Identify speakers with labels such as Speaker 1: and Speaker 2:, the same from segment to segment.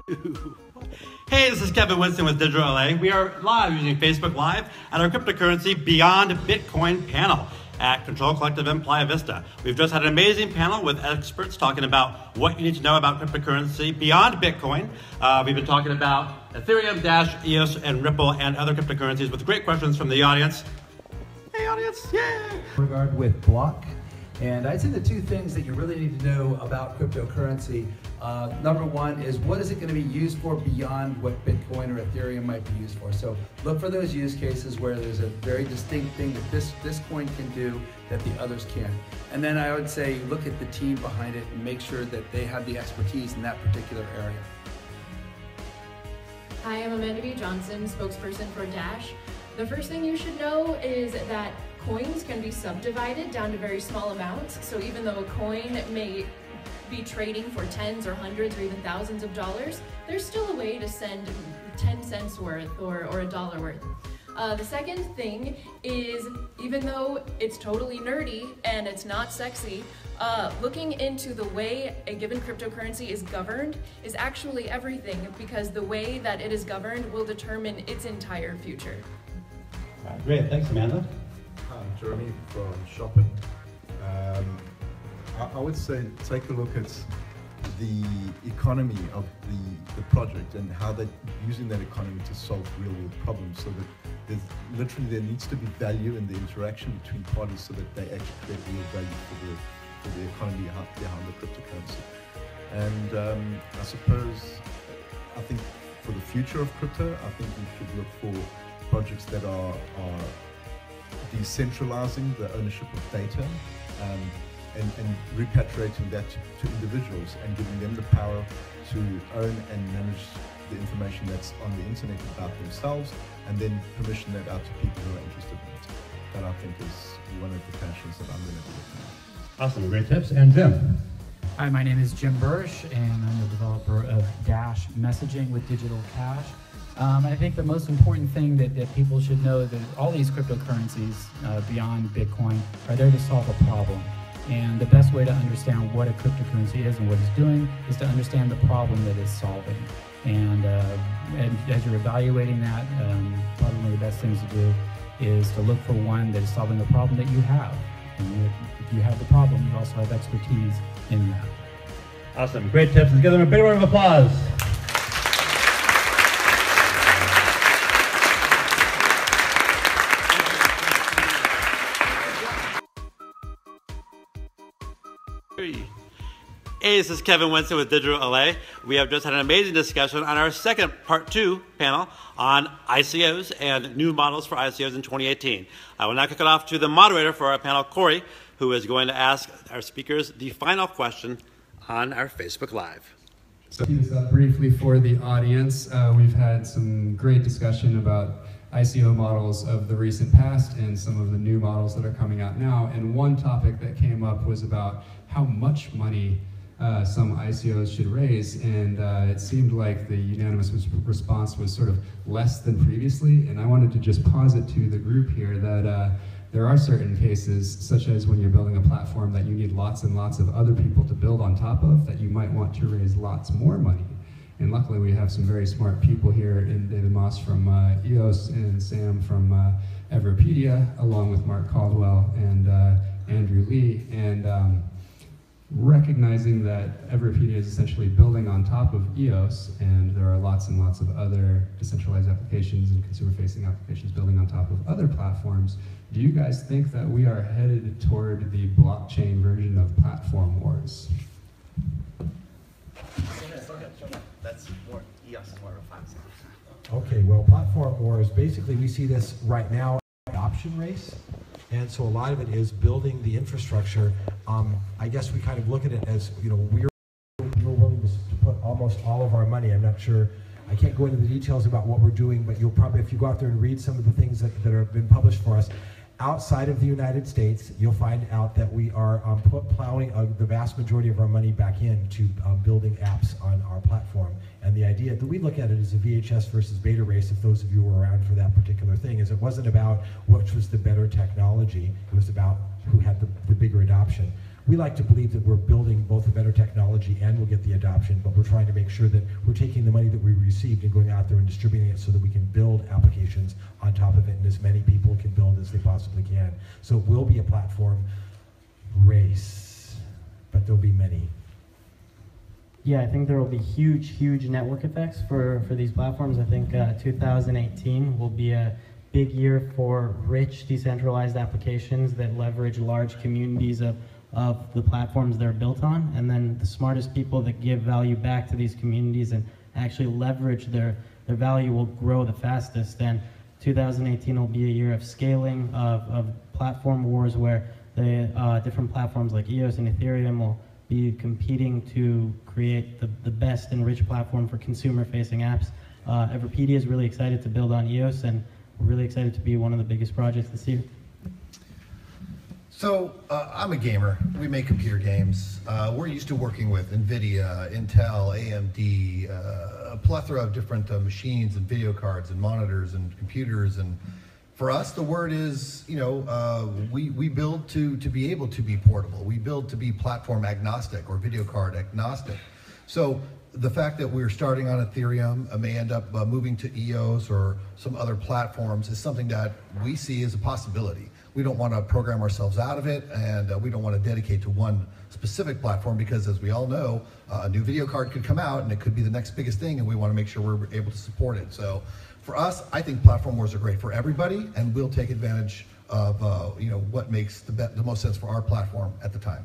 Speaker 1: Hey, this is Kevin Winston with Digital LA. We are live using Facebook Live at our cryptocurrency Beyond Bitcoin panel at Control Collective in Playa Vista. We've just had an amazing panel with experts talking about what you need to know about cryptocurrency beyond Bitcoin. We've been talking about Ethereum, Dash, EOS, and Ripple, and other cryptocurrencies with great questions from the audience. Hey, audience, yay!
Speaker 2: Beauregard with Bloq. And I'd say the two things that you really need to know about cryptocurrency, number one is what is it going to be used for beyond what Bitcoin or Ethereum might be used for. So look for those use cases where there's a very distinct thing that this coin can do that the others can't. And then I would say look at the team behind it and make sure that they have the expertise in that particular area.
Speaker 3: Hi, I'm Amanda B. Johnson, spokesperson for Dash. The first thing you should know is that coins can be subdivided down to very small amounts. So even though a coin may be trading for tens or hundreds or even thousands of dollars, there's still a way to send 10 cents worth or a dollar worth. The second thing is, even though it's totally nerdy and it's not sexy, looking into the way a given cryptocurrency is governed is actually everything, because the way that it is governed will determine its entire future.
Speaker 1: Great, thanks Amanda.
Speaker 4: I'm Jeremy from Shopin. I would say take a look at the economy of the project and how they're using that economy to solve real world problems, so that there needs to be value in the interaction between parties so that they actually create real value for the economy behind the cryptocurrency. And I think for the future of crypto, I think we should look for projects that are decentralizing the ownership of data and repatriating that to individuals and giving them the power to own and manage the information that's on the internet about themselves, and then permission that out to people who are interested in it. That I think is one of the passions that I'm going to be looking at.
Speaker 1: Awesome, great tips. And Jim.
Speaker 5: Hi, my name is Jim Bursch, and I'm the developer of Dash Messaging with Digital Cash. I think the most important thing that people should know is that all these cryptocurrencies beyond Bitcoin are there to solve a problem. And the best way to understand what a cryptocurrency is and what it's doing is to understand the problem that it's solving. And as you're evaluating that, probably one of the best things to do is to look for one that is solving a problem that you have. And if you have the problem, you also have expertise in that.
Speaker 1: Awesome, great tips. Let's give them a big round of applause. Hey, this is Kevin Winston with Digital LA. We have just had an amazing discussion on our second part 2 panel on ICOs and new models for ICOs in 2018. I will now kick it off to the moderator for our panel, Cory, who is going to ask our speakers the final question on our Facebook Live.
Speaker 6: So this up briefly for the audience. We've had some great discussion about ICO models of the recent past and some of the new models that are coming out now. And one topic that came up was about how much money some ICOs should raise, and it seemed like the unanimous response was sort of less than previously. And I wanted to just posit to the group here that there are certain cases, such as when you're building a platform that you need lots and lots of other people to build on top of, that you might want to raise lots more money. And luckily we have some very smart people here in David Moss from EOS and Sam from Everipedia, along with Mark Caldwell and Andrew Lee. And recognizing that Everipedia is essentially building on top of EOS, and there are lots and lots of other decentralized applications and consumer-facing applications building on top of other platforms, do you guys think that we are headed toward the blockchain version of platform wars?
Speaker 1: That's more, EOS is more refined.
Speaker 7: Okay, well, platform wars, basically we see this right now, adoption race. And so a lot of it is building the infrastructure. I guess we kind of look at it as, you know, we're willing to put almost all of our money. I'm not sure, I can't go into the details about what we're doing, but you'll probably, if you go out there and read some of the things that have been published for us, outside of the United States, you'll find out that we are plowing the vast majority of our money back into building apps on our platform. And the idea that we look at it as a VHS versus beta race, if those of you were around for that particular thing, is it wasn't about which was the better technology, it was about who had the bigger adoption. We like to believe that we're building both a better technology and we'll get the adoption, but we're trying to make sure that we're taking the money that we received and going out there and distributing it so that we can build applications on top of it, and as many people can build as they possibly can. So it will be a platform race, but there'll be many.
Speaker 8: Yeah, I think there will be huge network effects for these platforms. I think 2018 will be a big year for rich decentralized applications that leverage large communities of the platforms they're built on, and then the smartest people that give value back to these communities and actually leverage their value will grow the fastest. And 2018 will be a year of scaling, of platform wars where the different platforms like EOS and Ethereum will be competing to create the best and rich platform for consumer-facing apps. Everipedia is really excited to build on EOS, and we're really excited to be one of the biggest projects this year.
Speaker 9: So I'm a gamer. We make computer games. We're used to working with NVIDIA, Intel, AMD, a plethora of different machines and video cards and monitors and computers. And for us, the word is, you know, we build to be able to be portable. We build to be platform agnostic or video card agnostic. So the fact that we're starting on Ethereum may end up moving to EOS or some other platforms is something that we see as a possibility. We don't want to program ourselves out of it, and we don't want to dedicate to one specific platform because, as we all know, a new video card could come out and it could be the next biggest thing, and we want to make sure we're able to support it. So for us, I think platform wars are great for everybody, and we'll take advantage of you know, what makes the most sense for our platform at the time.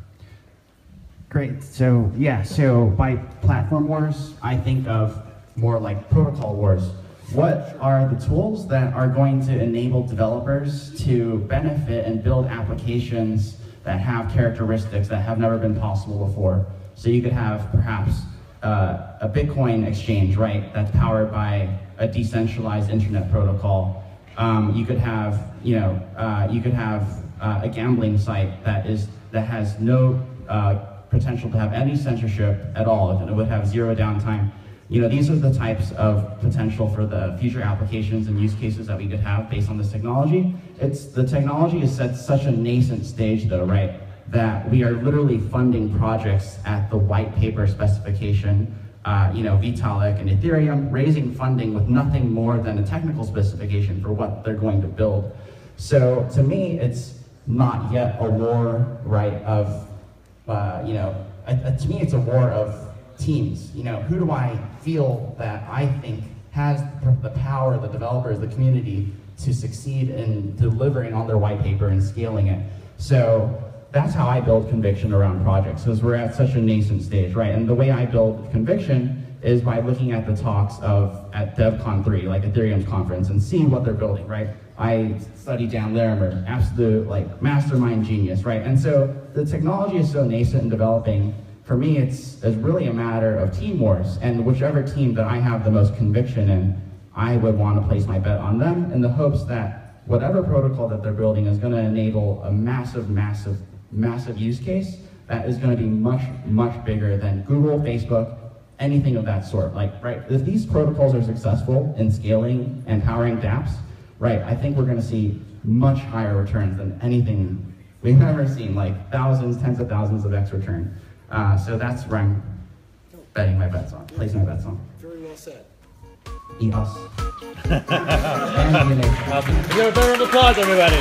Speaker 10: Great. So yeah, so by platform wars, I think of more like protocol wars. What are the tools that are going to enable developers to benefit and build applications that have characteristics that have never been possible before? So you could have perhaps a Bitcoin exchange, right, that's powered by a decentralized internet protocol. You could have, you know, a gambling site that has no potential to have any censorship at all. It would have zero downtime. You know, these are the types of potential for the future applications and use cases that we could have based on this technology. The technology is at such a nascent stage though, right, that we are literally funding projects at the white paper specification, you know, Vitalik and Ethereum, raising funding with nothing more than a technical specification for what they're going to build. So to me, it's not yet a war, right, of, you know, to me it's a war of teams. You know, who do I feel that I think has the power, the developers, the community to succeed in delivering on their white paper and scaling it? So that's how I build conviction around projects, because we're at such a nascent stage, right? And the way I build conviction is by looking at the talks at DevCon 3, like Ethereum's conference, and seeing what they're building, right? I study Dan Larimer, absolute like mastermind genius, right? And so the technology is so nascent and developing. For me, it's really a matter of team wars, and whichever team that I have the most conviction in, I would want to place my bet on them in the hopes that whatever protocol that they're building is going to enable a massive use case that is going to be much bigger than Google, Facebook, anything of that sort. Like, right, if these protocols are successful in scaling and powering dApps, right, I think we're going to see much higher returns than anything we've ever seen, like thousands, tens of thousands of X return. So that's where I'm betting my bets on, placing my bets on.
Speaker 11: Very well said.
Speaker 10: EOS.
Speaker 11: Awesome. Give a round of applause, everybody.